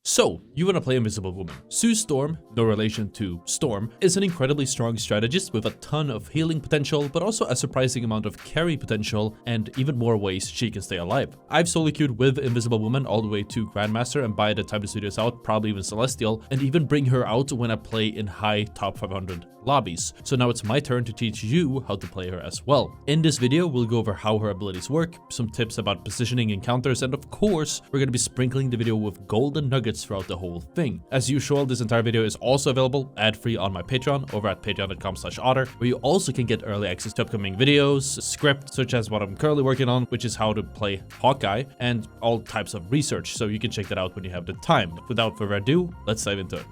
So, you want to play Invisible Woman. Sue Storm, no relation to Storm, is an incredibly strong strategist with a ton of healing potential, but also a surprising amount of carry potential and even more ways she can stay alive. I've solo queued with Invisible Woman all the way to Grandmaster, and by the time the studio is out, probably even Celestial, and even bring her out when I play in high top 500 lobbies. So now it's my turn to teach you how to play her as well. In this video, we'll go over how her abilities work, some tips about positioning and counters, and of course, we're going to be sprinkling the video with golden nuggets throughout the whole thing. As usual, this entire video is also available ad-free on my Patreon over at patreon.com/ottr, where you also can get early access to upcoming videos, script such as what I'm currently working on, which is how to play Hawkeye, and all types of research, so you can check that out when you have the time. Without further ado, let's dive into it.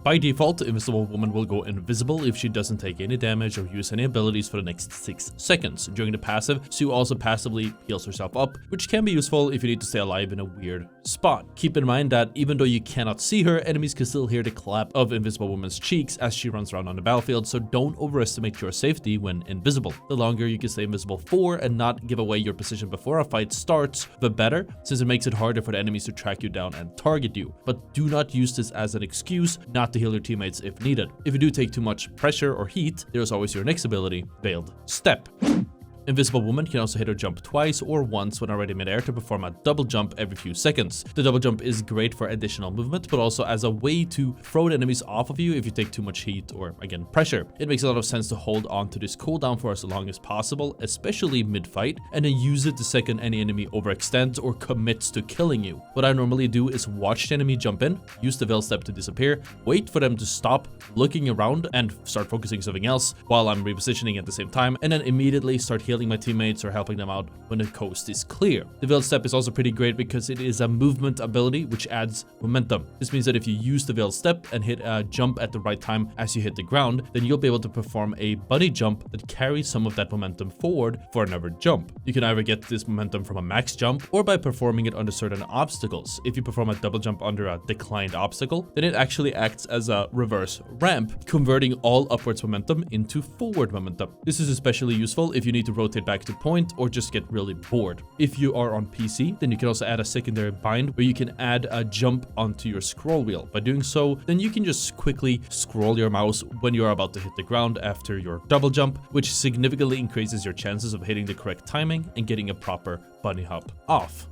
By default, Invisible Woman will go invisible if she doesn't take any damage or use any abilities for the next 6 seconds. During the passive, Sue also passively heals herself up, which can be useful if you need to stay alive in a weird spot. Keep in mind that even though you cannot see her, enemies can still hear the clap of Invisible Woman's cheeks as she runs around on the battlefield, so don't overestimate your safety when invisible. The longer you can stay invisible for and not give away your position before a fight starts, the better, since it makes it harder for the enemies to track you down and target you. But do not use this as an excuse not to heal your teammates if needed. If you do take too much pressure or heat, there's always your next ability, Veiled Step. Invisible Woman can also hit her jump twice or once when already midair to perform a double jump every few seconds. The double jump is great for additional movement, but also as a way to throw the enemies off of you if you take too much heat or, again, pressure. It makes a lot of sense to hold on to this cooldown for as long as possible, especially mid-fight, and then use it the second any enemy overextends or commits to killing you. What I normally do is watch the enemy jump in, use the Veiled Step to disappear, wait for them to stop looking around and start focusing something else while I'm repositioning at the same time, and then immediately start healing my teammates or helping them out when the coast is clear. The Veiled Step is also pretty great because it is a movement ability which adds momentum. This means that if you use the Veiled Step and hit a jump at the right time as you hit the ground, then you'll be able to perform a bunny jump that carries some of that momentum forward for another jump. You can either get this momentum from a max jump or by performing it under certain obstacles. If you perform a double jump under a declined obstacle, then it actually acts as a reverse ramp, converting all upwards momentum into forward momentum. This is especially useful if you need to rotate back to point or just get really bored. If you are on PC, then you can also add a secondary bind where you can add a jump onto your scroll wheel. By doing so, then you can just quickly scroll your mouse when you're about to hit the ground after your double jump, which significantly increases your chances of hitting the correct timing and getting a proper bunny hop off.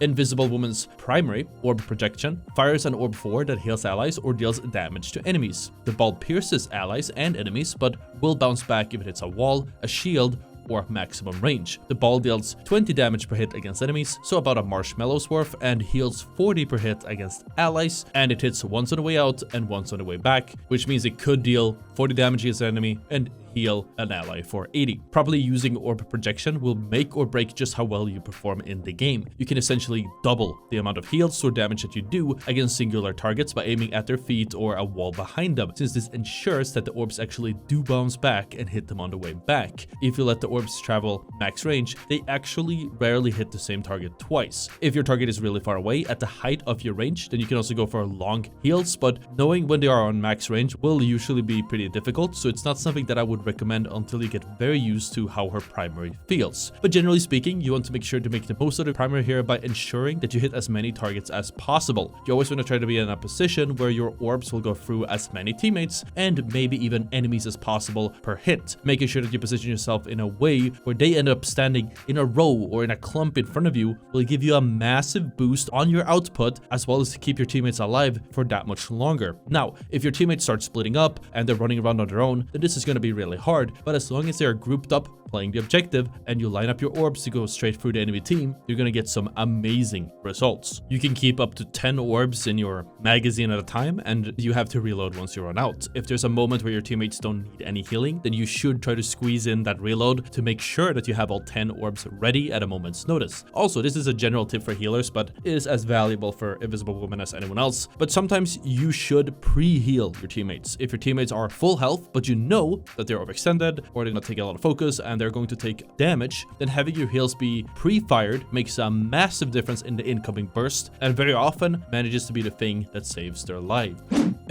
Invisible Woman's primary, Orb Projection, fires an orb forward that heals allies or deals damage to enemies. The ball pierces allies and enemies, but will bounce back if it hits a wall, a shield, or maximum range. The ball deals 20 damage per hit against enemies, so about a marshmallow's worth, and heals 40 per hit against allies, and it hits once on the way out and once on the way back, which means it could deal 40 damage against an enemy and heal an ally for 80. Properly using Orb Projection will make or break just how well you perform in the game. You can essentially double the amount of heals or damage that you do against singular targets by aiming at their feet or a wall behind them, since this ensures that the orbs actually do bounce back and hit them on the way back. If you let the orbs travel max range, they actually rarely hit the same target twice. If your target is really far away at the height of your range, then you can also go for long heals, but knowing when they are on max range will usually be pretty difficult, so it's not something that I would recommend until you get very used to how her primary feels. But generally speaking, you want to make sure to make the most of the primary here by ensuring that you hit as many targets as possible. You always want to try to be in a position where your orbs will go through as many teammates and maybe even enemies as possible per hit, making sure that you position yourself in a way where they end up standing in a row or in a clump in front of you will give you a massive boost on your output, as well as to keep your teammates alive for that much longer. Now, if your teammates start splitting up and they're running around on their own, then this is going to be really hard, but as long as they are grouped up playing the objective and you line up your orbs to go straight through the enemy team, you're going to get some amazing results. You can keep up to 10 orbs in your magazine at a time, and you have to reload once you run out. If there's a moment where your teammates don't need any healing, then you should try to squeeze in that reload to make sure that you have all 10 orbs ready at a moment's notice. Also, this is a general tip for healers, but is as valuable for Invisible Woman as anyone else. But sometimes you should pre-heal your teammates. If your teammates are full health, but you know that they're overextended or they're going to take a lot of focus and they're going to take damage, then having your heals be pre-fired makes a massive difference in the incoming burst, and very often manages to be the thing that saves their life.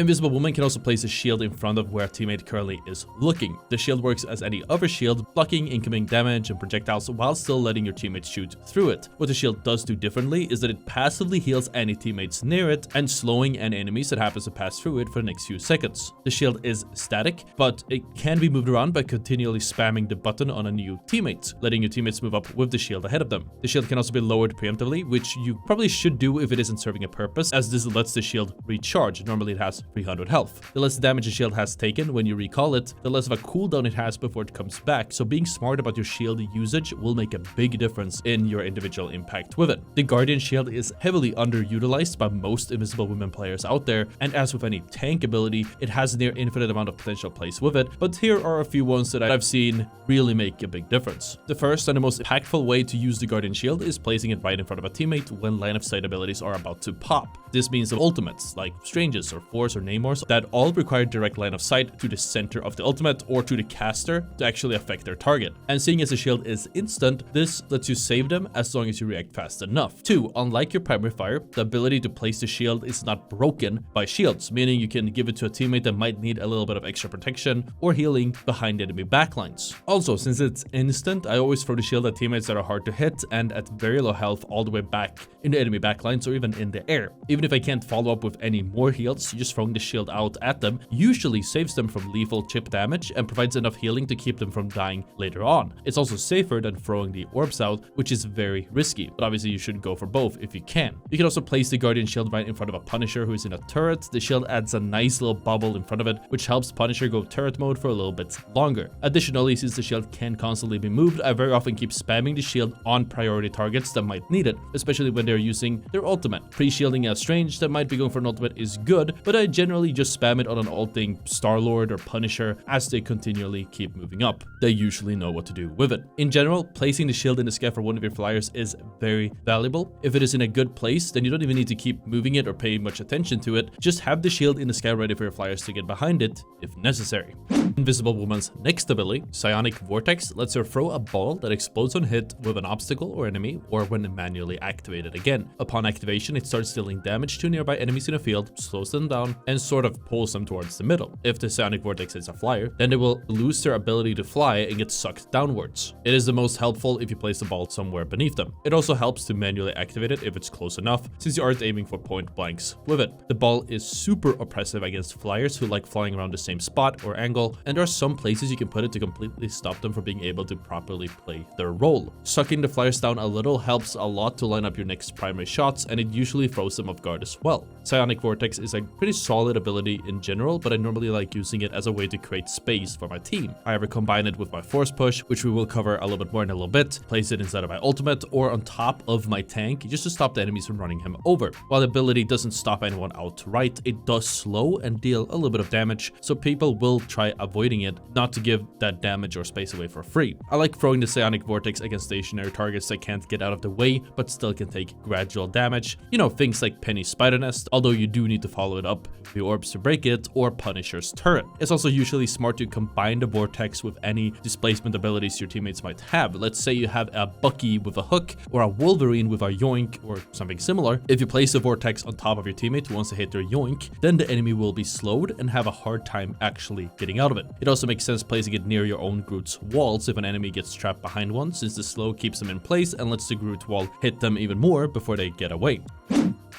Invisible Woman can also place a shield in front of where a teammate currently is looking. The shield works as any other shield, blocking incoming damage and projectiles while still letting your teammates shoot through it. What the shield does do differently is that it passively heals any teammates near it and slowing any enemies that happens to pass through it for the next few seconds. The shield is static, but it can be moved around by continually spamming the button on a new teammate, letting your teammates move up with the shield ahead of them. The shield can also be lowered preemptively, which you probably should do if it isn't serving a purpose, as this lets the shield recharge. Normally it has 300 health. The less damage the shield has taken when you recall it, the less of a cooldown it has before it comes back, so being smart about your shield usage will make a big difference in your individual impact with it. The Guardian shield is heavily underutilized by most Invisible Woman players out there, and as with any tank ability, it has a near infinite amount of potential plays with it, but here are a few ones that I've seen really make a big difference. The first and the most impactful way to use the Guardian shield is placing it right in front of a teammate when line of sight abilities are about to pop. This means the ultimates like Stranges or Force or Namors that all require direct line of sight to the center of the ultimate or to the caster to actually affect their target. And seeing as the shield is instant, this lets you save them as long as you react fast enough. 2. Unlike your primary fire, the ability to place the shield is not broken by shields, meaning you can give it to a teammate that might need a little bit of extra protection or healing behind enemy backlines. Also, since it's instant, I always throw the shield at teammates that are hard to hit and at very low health all the way back in the enemy backlines or even in the air. Even if I can't follow up with any more heals, just throwing the shield out at them usually saves them from lethal chip damage and provides enough healing to keep them from dying later on. It's also safer than throwing the orbs out, which is very risky, but obviously you should go for both if you can. You can also place the Guardian shield right in front of a Punisher who is in a turret. The shield adds a nice little bubble in front of it, which helps Punisher go turret mode for a little bit longer. Additionally, since the shield can constantly be moved, I very often keep spamming the shield on priority targets that might need it, especially when they're using their ultimate. Pre-shielding a Strange that might be going for an ultimate is good, but I generally just spam it on an ulting Star-Lord or Punisher as they continually keep moving up. They usually know what to do with it. In general, placing the shield in the sky for one of your flyers is very valuable. If it is in a good place, then you don't even need to keep moving it or pay much attention to it. Just have the shield in the sky ready for your flyers to get behind it if necessary. Invisible Woman's next ability, Psionic Vortex, lets her throw a ball that explodes on hit with an obstacle or enemy or when manually activated again. Upon activation, it starts dealing damage to nearby enemies in a field, slows them down, and sort of pulls them towards the middle. If the Psionic Vortex is a flyer, then they will lose their ability to fly and get sucked downwards. It is the most helpful if you place the ball somewhere beneath them. It also helps to manually activate it if it's close enough, since you aren't aiming for point blanks with it. The ball is super oppressive against flyers who like flying around the same spot or angle, and there are some places you can put it to completely stop them from being able to properly play their role. Sucking the flyers down a little helps a lot to line up your next primary shots, and it usually throws them off guard as well. Psionic Vortex is a pretty solid ability in general, but I normally like using it as a way to create space for my team. I either combine it with my Force Push, which we will cover a little bit more in a little bit, place it inside of my ultimate, or on top of my tank, just to stop the enemies from running him over. While the ability doesn't stop anyone outright, it does slow and deal a little bit of damage, so people will try avoiding it, not to give that damage or space away for free. I like throwing the Psionic Vortex against stationary targets that can't get out of the way, but still can take gradual damage. You know, things like Penny's Spider Nest, although you do need to follow it up with the orbs to break it, or Punisher's turret. It's also usually smart to combine the Vortex with any displacement abilities your teammates might have. Let's say you have a Bucky with a hook, or a Wolverine with a yoink, or something similar. If you place the Vortex on top of your teammate who wants to hit their yoink, then the enemy will be slowed and have a hard time actually getting out of it. It also makes sense placing it near your own Groot's walls if an enemy gets trapped behind one, since the slow keeps them in place and lets the Groot wall hit them even more before they get away.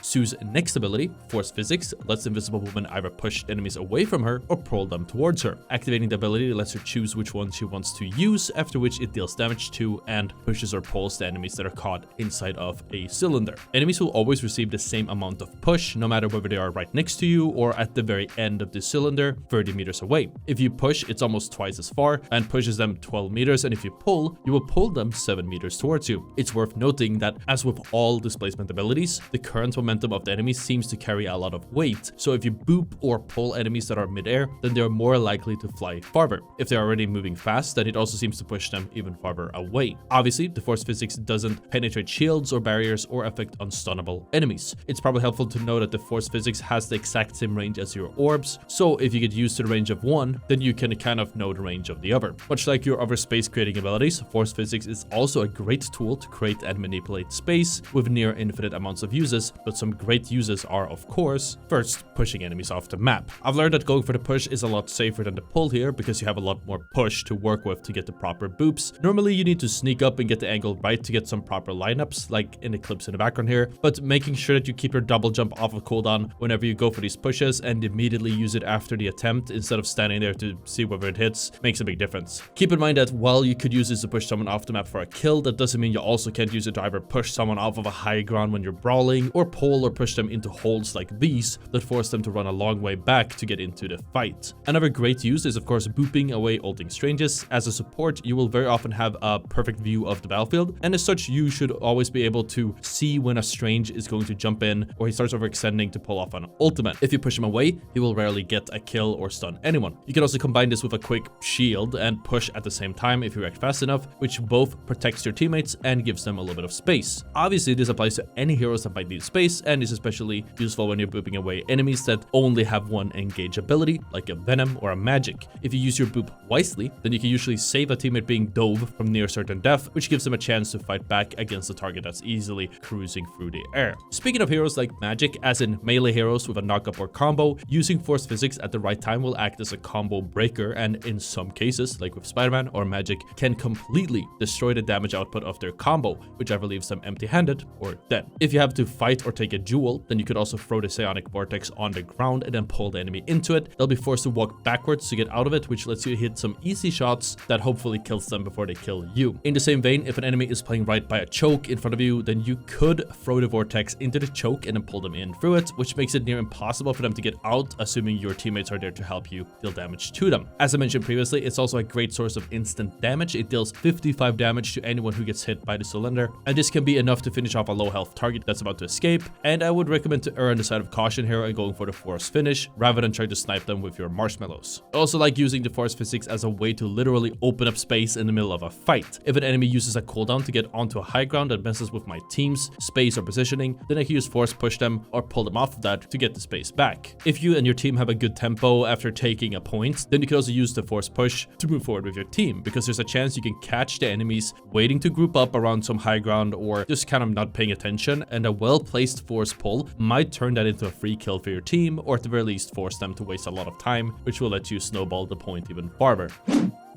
Sue's next ability, Force Physics, lets Invisible Woman either push enemies away from her or pull them towards her. Activating the ability lets her choose which one she wants to use, after which it deals damage to and pushes or pulls the enemies that are caught inside of a cylinder. Enemies will always receive the same amount of push, no matter whether they are right next to you or at the very end of the cylinder, 30 meters away. If you push, it's almost twice as far and pushes them 12 meters, and if you pull, you will pull them 7 meters towards you. It's worth noting that, as with all displacement abilities, the current momentum of the enemy seems to carry a lot of weight, so if you boop or pull enemies that are mid-air, then they are more likely to fly farther. If they're already moving fast, then it also seems to push them even farther away. Obviously, the Force Physics doesn't penetrate shields or barriers or affect unstunnable enemies. It's probably helpful to know that the Force Physics has the exact same range as your orbs, so if you get used to the range of one, then you can kind of know the range of the other. Much like your other space creating abilities, Force Physics is also a great tool to create and manipulate space with near infinite amounts of uses, but some great uses are, of course, first, pushing enemies off the map. I've learned that going for the push is a lot safer than the pull here because you have a lot more push to work with to get the proper boops. Normally, you need to sneak up and get the angle right to get some proper lineups, like in the clips in the background here, but making sure that you keep your double jump off of cooldown whenever you go for these pushes and immediately use it after the attempt instead of standing there to see whether it hits makes a big difference. Keep in mind that while you could use this to push someone off the map for a kill, that doesn't mean you also can't use it to either push someone off of a high ground when you're brawling, or pull or push them into holes like these that force them to run a long way back to get into the fight. Another great use is of course booping away ulting strangers. As a support, you will very often have a perfect view of the battlefield, and as such you should always be able to see when a strange is going to jump in or he starts overextending to pull off an ultimate. If you push him away, he will rarely get a kill or stun anyone. You can also combine this with a quick shield and push at the same time if you react fast enough, which both protects your teammates and gives them a little bit of space. Obviously, this applies to any heroes that might need space and is especially useful when you're booping away enemies that only have one engage ability, like a Venom or a Magic. If you use your boop wisely, then you can usually save a teammate being dove from near certain death, which gives them a chance to fight back against a target that's easily cruising through the air. Speaking of heroes like Magic, as in melee heroes with a knockup or combo, using force physics at the right time will act as a combo breaker, and in some cases, like with Spider-Man or Magic, can completely destroy the damage output of their combo, which either leaves them empty-handed or dead. If you have to fight or take a duel, then you could also throw the Psionic Vortex on the ground and then pull the enemy into it. They'll be forced to walk backwards to get out of it, which lets you hit some easy shots that hopefully kills them before they kill you. In the same vein, if an enemy is playing right by a choke in front of you, then you could throw the Vortex into the choke and then pull them in through it, which makes it near impossible for them to get out, assuming your teammates are there to help you deal damage to them. As I mentioned previously, it's also a great source of instant damage. It deals 55 damage to anyone who gets hit by the cylinder, and this can be enough to finish off a low health target that's about to escape, and I would recommend to err on the side of caution here and going for the force finish rather than trying to snipe them with your marshmallows. I also like using the force physics as a way to literally open up space in the middle of a fight. If an enemy uses a cooldown to get onto a high ground that messes with my team's space or positioning, then I can use force push them or pull them off of that to get the space back. If you and your team have a good tempo after taking a point, then you can also use the force push to move forward with your team, because there's a chance you can catch the enemies waiting to group up around some high ground or just kind of not paying attention, and a well-placed force pull might turn that into a free kill for your team, or at the very least force them to waste a lot of time, which will let you snowball the point even farther.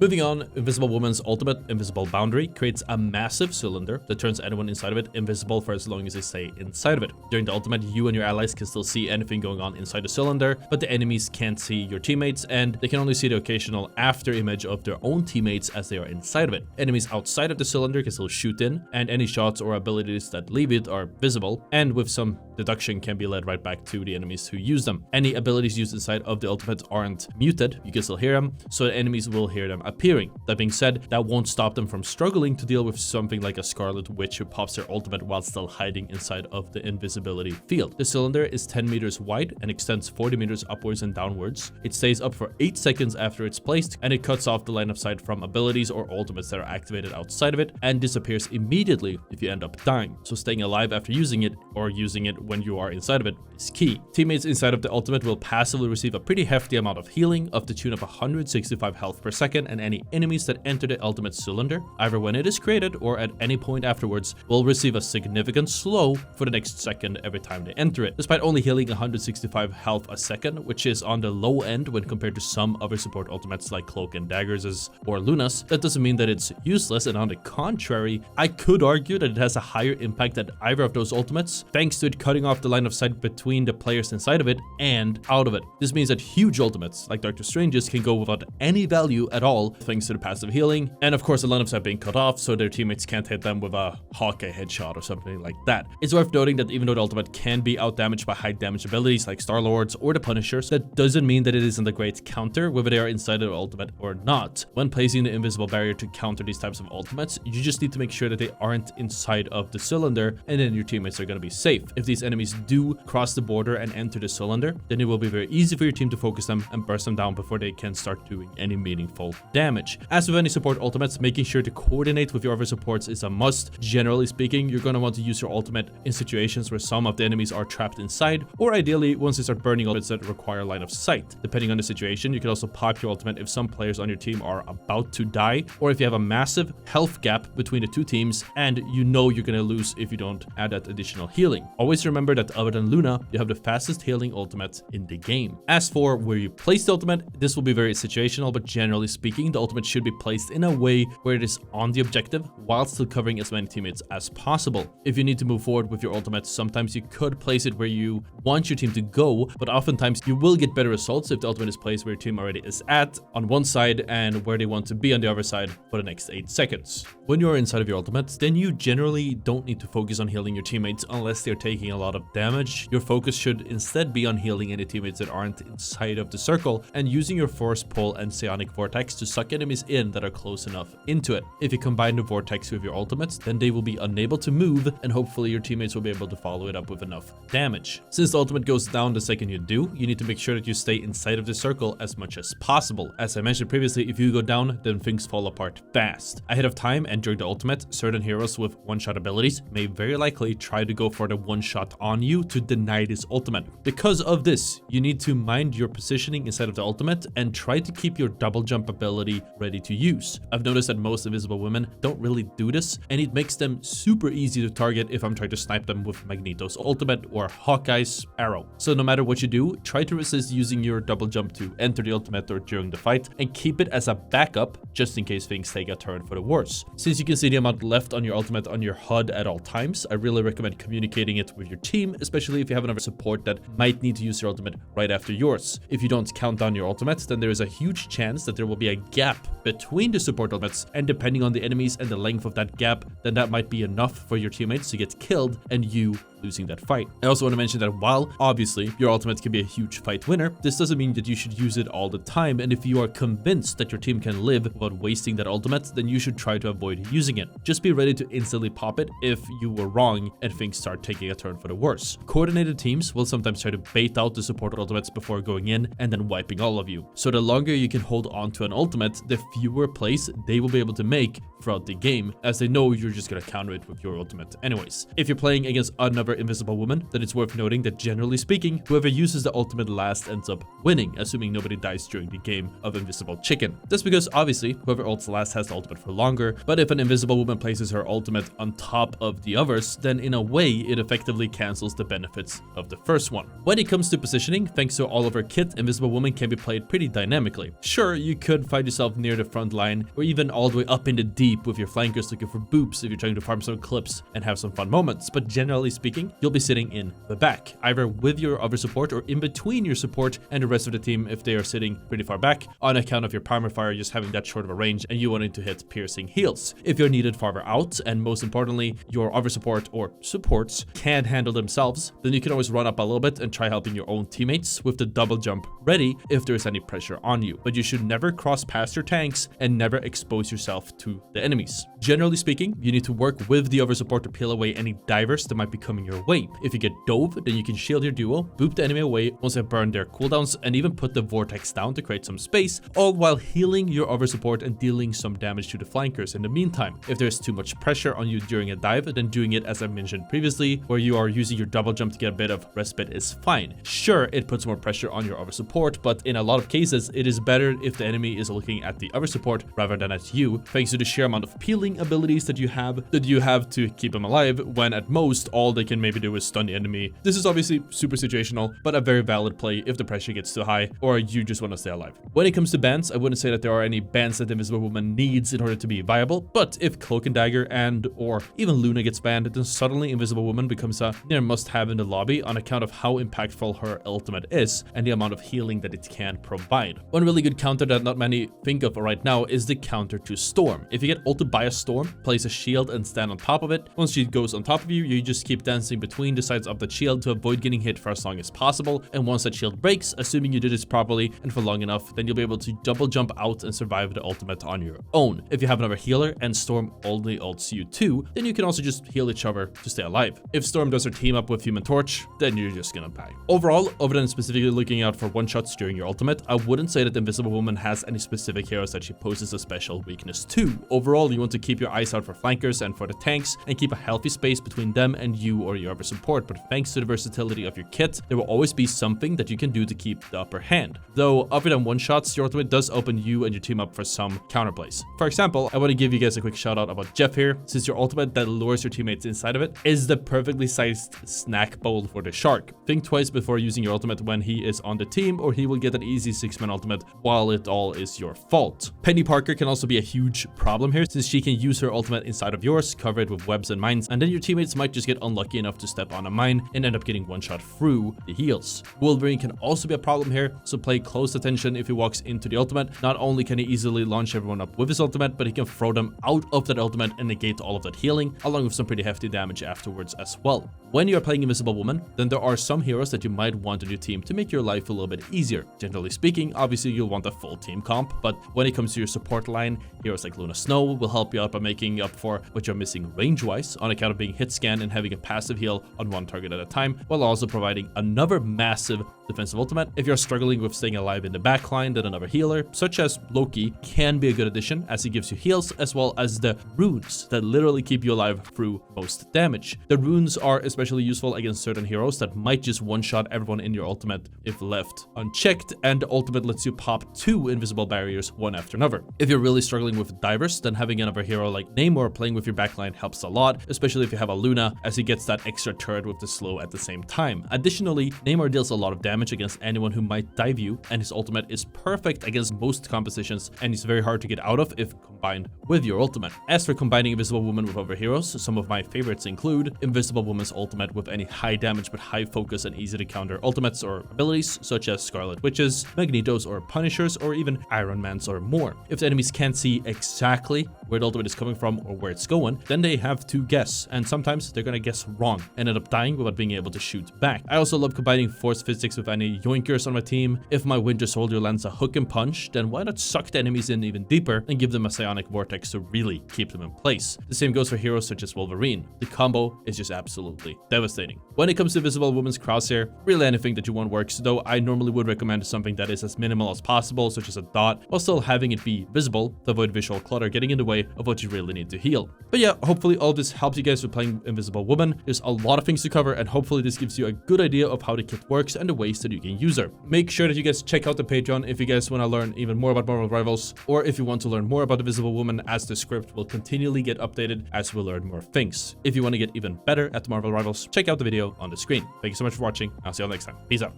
Moving on, Invisible Woman's ultimate, Invisible Boundary, creates a massive cylinder that turns anyone inside of it invisible for as long as they stay inside of it. During the ultimate, you and your allies can still see anything going on inside the cylinder, but the enemies can't see your teammates, and they can only see the occasional after image of their own teammates as they are inside of it. Enemies outside of the cylinder can still shoot in, and any shots or abilities that leave it are visible, and with some deduction can be led right back to the enemies who use them. Any abilities used inside of the ultimate aren't muted, you can still hear them, so the enemies will hear them appearing. That being said, that won't stop them from struggling to deal with something like a Scarlet Witch who pops their ultimate while still hiding inside of the invisibility field. The cylinder is 10 meters wide and extends 40 meters upwards and downwards. It stays up for 8 seconds after it's placed, and it cuts off the line of sight from abilities or ultimates that are activated outside of it, and disappears immediately if you end up dying. So staying alive after using it, or using it when you are inside of it, is key. Teammates inside of the ultimate will passively receive a pretty hefty amount of healing, of the tune of 165 health per second, and any enemies that enter the ultimate cylinder, either when it is created or at any point afterwards, will receive a significant slow for the next second every time they enter it. Despite only healing 165 health a second, which is on the low end when compared to some other support ultimates like Cloak and Daggers or Luna's, that doesn't mean that it's useless, and on the contrary, I could argue that it has a higher impact than either of those ultimates, thanks to it cutting off the line of sight between the players inside of it and out of it. This means that huge ultimates like Doctor Strange's can go without any value at all, thanks to the passive healing, and of course the line of sight being cut off so their teammates can't hit them with a Hawkeye headshot or something like that. It's worth noting that even though the ultimate can be outdamaged by high damage abilities like Star-Lord's or the Punishers, that doesn't mean that it isn't a great counter whether they are inside of the ultimate or not. When placing the invisible barrier to counter these types of ultimates, you just need to make sure that they aren't inside of the cylinder, and then your teammates are going to be safe. If these enemies do cross the border and enter the cylinder, then it will be very easy for your team to focus them and burst them down before they can start doing any meaningful damage. As with any support ultimates, making sure to coordinate with your other supports is a must. Generally speaking, you're going to want to use your ultimate in situations where some of the enemies are trapped inside, or ideally once they start burning ultimates that require line of sight. Depending on the situation, you can also pop your ultimate if some players on your team are about to die, or if you have a massive health gap between the two teams and you know you're going to lose if you don't add that additional healing. Always remember remember that other than Luna, you have the fastest healing ultimate in the game. As for where you place the ultimate, this will be very situational, but generally speaking, the ultimate should be placed in a way where it is on the objective while still covering as many teammates as possible. If you need to move forward with your ultimate, sometimes you could place it where you want your team to go, but oftentimes you will get better results if the ultimate is placed where your team already is at on one side and where they want to be on the other side for the next 8 seconds. When you're inside of your ultimate, then you generally don't need to focus on healing your teammates unless they're taking a lot of damage. Your focus should instead be on healing any teammates that aren't inside of the circle and using your Force Pull and Psionic Vortex to suck enemies in that are close enough into it. If you combine the Vortex with your ultimates, then they will be unable to move and hopefully your teammates will be able to follow it up with enough damage. Since the ultimate goes down the second you do, you need to make sure that you stay inside of the circle as much as possible. As I mentioned previously, if you go down, then things fall apart fast. Ahead of time and during the ultimate, certain heroes with one-shot abilities may very likely try to go for the one-shot on you to deny this ultimate. Because of this, you need to mind your positioning inside of the ultimate and try to keep your double jump ability ready to use. I've noticed that most invisible women don't really do this, and it makes them super easy to target if I'm trying to snipe them with Magneto's ultimate or Hawkeye's arrow. So no matter what you do, try to resist using your double jump to enter the ultimate or during the fight, and keep it as a backup just in case things take a turn for the worse. Since you can see the amount left on your ultimate on your HUD at all times, I really recommend communicating it with your team, especially if you have another support that might need to use your ultimate right after yours. If you don't count down your ultimate, then there is a huge chance that there will be a gap between the support ultimates, and depending on the enemies and the length of that gap, then that might be enough for your teammates to get killed and you losing that fight. I also want to mention that while obviously your ultimate can be a huge fight winner, this doesn't mean that you should use it all the time, and if you are convinced that your team can live without wasting that ultimate, then you should try to avoid using it. Just be ready to instantly pop it if you were wrong and things start taking a turn for the worse. Coordinated teams will sometimes try to bait out the support ultimates before going in and then wiping all of you. So the longer you can hold on to an ultimate, the fewer plays they will be able to make throughout the game, as they know you're just gonna counter it with your ultimate anyways. If you're playing against another invisible woman, then it's worth noting that generally speaking, whoever uses the ultimate last ends up winning, assuming nobody dies during the game of Invisible Chicken. That's because obviously whoever ults last has the ultimate for longer, but if an invisible woman places her ultimate on top of the others, then in a way it effectively cancels the benefits of the first one. When it comes to positioning, thanks to all of her kit, Invisible Woman can be played pretty dynamically. Sure, you could find yourself near the front line or even all the way up in the deep with your flankers looking for boops if you're trying to farm some clips and have some fun moments, but generally speaking, you'll be sitting in the back, either with your other support or in between your support and the rest of the team if they are sitting pretty far back, on account of your primer fire just having that short of a range and you wanting to hit piercing heals. If you're needed farther out, and most importantly, your other support or supports can't handle themselves, then you can always run up a little bit and try helping your own teammates with the double jump ready if there's any pressure on you. But you should never cross past your tanks and never expose yourself to the enemies. Generally speaking, you need to work with the other support to peel away any divers that might be coming your way. If you get dove, then you can shield your duo, boop the enemy away once they burn their cooldowns, and even put the vortex down to create some space, all while healing your other support and dealing some damage to the flankers in the meantime. If there's too much pressure on you during a dive, then doing it as I mentioned previously, where you are using your double jump to get a bit of respite is fine. Sure, it puts more pressure on your other support, but in a lot of cases, it is better if the enemy is looking at the other support rather than at you, thanks to the sheer amount of peeling abilities that you have to keep them alive, when at most all they can maybe do is stun the enemy. This is obviously super situational, but a very valid play if the pressure gets too high or you just want to stay alive. When it comes to bans, I wouldn't say that there are any bans that Invisible Woman needs in order to be viable, but if Cloak and Dagger and or even Luna gets banned, then suddenly Invisible Woman becomes a near must-have in the lobby on account of how impactful her ultimate is and the amount of healing that it can provide. One really good counter that not many think of right now is the counter to Storm. If you get ulted by a Storm, place a shield and stand on top of it. Once she goes on top of you, you just keep dancing between the sides of the shield to avoid getting hit for as long as possible, and once that shield breaks, assuming you did this properly and for long enough, then you'll be able to double jump out and survive the ultimate on your own. If you have another healer and Storm only ults you too, then you can also just heal each other to stay alive. If Storm does her team up with Human Torch, then you're just gonna die. Overall, other than specifically looking out for one-shots during your ultimate, I wouldn't say that the Invisible Woman has any specific heroes that she poses a special weakness to. Overall, you want to keep your eyes out for flankers and for the tanks and keep a healthy space between them and you or your other support, but thanks to the versatility of your kit, there will always be something that you can do to keep the upper hand. Though, other than one-shots, your ultimate does open you and your team up for some counterplays. For example, I want to give you guys a quick shout out about Jeff here, since your ultimate that lures your teammates inside of it is the perfectly sized snack bowl for the shark. Think twice before using your ultimate when he is on the team, or he will get an easy 6-man ultimate while it all is your fault. Penny Parker can also be a huge problem here, since she can use her ultimate inside of yours, cover it with webs and mines, and then your teammates might just get unlucky enough to step on a mine and end up getting one shot through the heals. Wolverine can also be a problem here, so play close attention if he walks into the ultimate. Not only can he easily launch everyone up with his ultimate, but he can throw them out of that ultimate and negate all of that healing, along with some pretty hefty damage afterwards as well. When you are playing Invisible Woman, then there are some heroes that you might want on your team to make your life a little bit easier. Generally speaking, obviously you'll want a full team comp, but when it comes to your support line, heroes like Luna Snow will help you out by making up for what you're missing range-wise on account of being hit scanned and having a passive heal on one target at a time, while also providing another massive defensive ultimate. If you're struggling with staying alive in the backline, then another healer, such as Loki, can be a good addition, as he gives you heals as well as the runes that literally keep you alive through most damage. The runes are especially useful against certain heroes that might just one-shot everyone in your ultimate if left unchecked, and the ultimate lets you pop 2 invisible barriers one after another. If you're really struggling with divers, then having another hero like Namor playing with your backline helps a lot, especially if you have a Luna, as he gets that extra turret with the slow at the same time. Additionally, Namor deals a lot of damage against anyone who might dive you, and his ultimate is perfect against most compositions, and he's very hard to get out of if combined with your ultimate. As for combining Invisible Woman with other heroes, some of my favorites include Invisible Woman's ultimate with any high damage but high focus and easy to counter ultimates or abilities, such as Scarlet Witch's, Magneto's or Punisher's, or even Iron Man's or more. If the enemies can't see exactly where the ultimate is coming from or where it's going, then they have to guess, and sometimes they're gonna guess wrong and end up dying without being able to shoot back. I also love combining force physics with any yoinkers on my team. If my Winter Soldier lands a hook and punch, then why not suck the enemies in even deeper and give them a Psionic Vortex to really keep them in place. The same goes for heroes such as Wolverine. The combo is just absolutely devastating. When it comes to Invisible Woman's Crosshair, really anything that you want works, though I normally would recommend something that is as minimal as possible, such as a dot, while still having it be visible to avoid visual clutter getting in the way of what you really need to heal. But yeah, hopefully all this helps you guys with playing Invisible Woman. There's a lot of things to cover, and hopefully this gives you a good idea of how the kit works and the ways that you can use her. Make sure that you guys check out the Patreon if you guys want to learn even more about Marvel Rivals, or if you want to learn more about Invisible Woman, as the script will continually get updated as we learn more things. If you want to get even better at the Marvel Rivals, check out the video on the screen. Thank you so much for watching. I'll see you all next time. Peace out.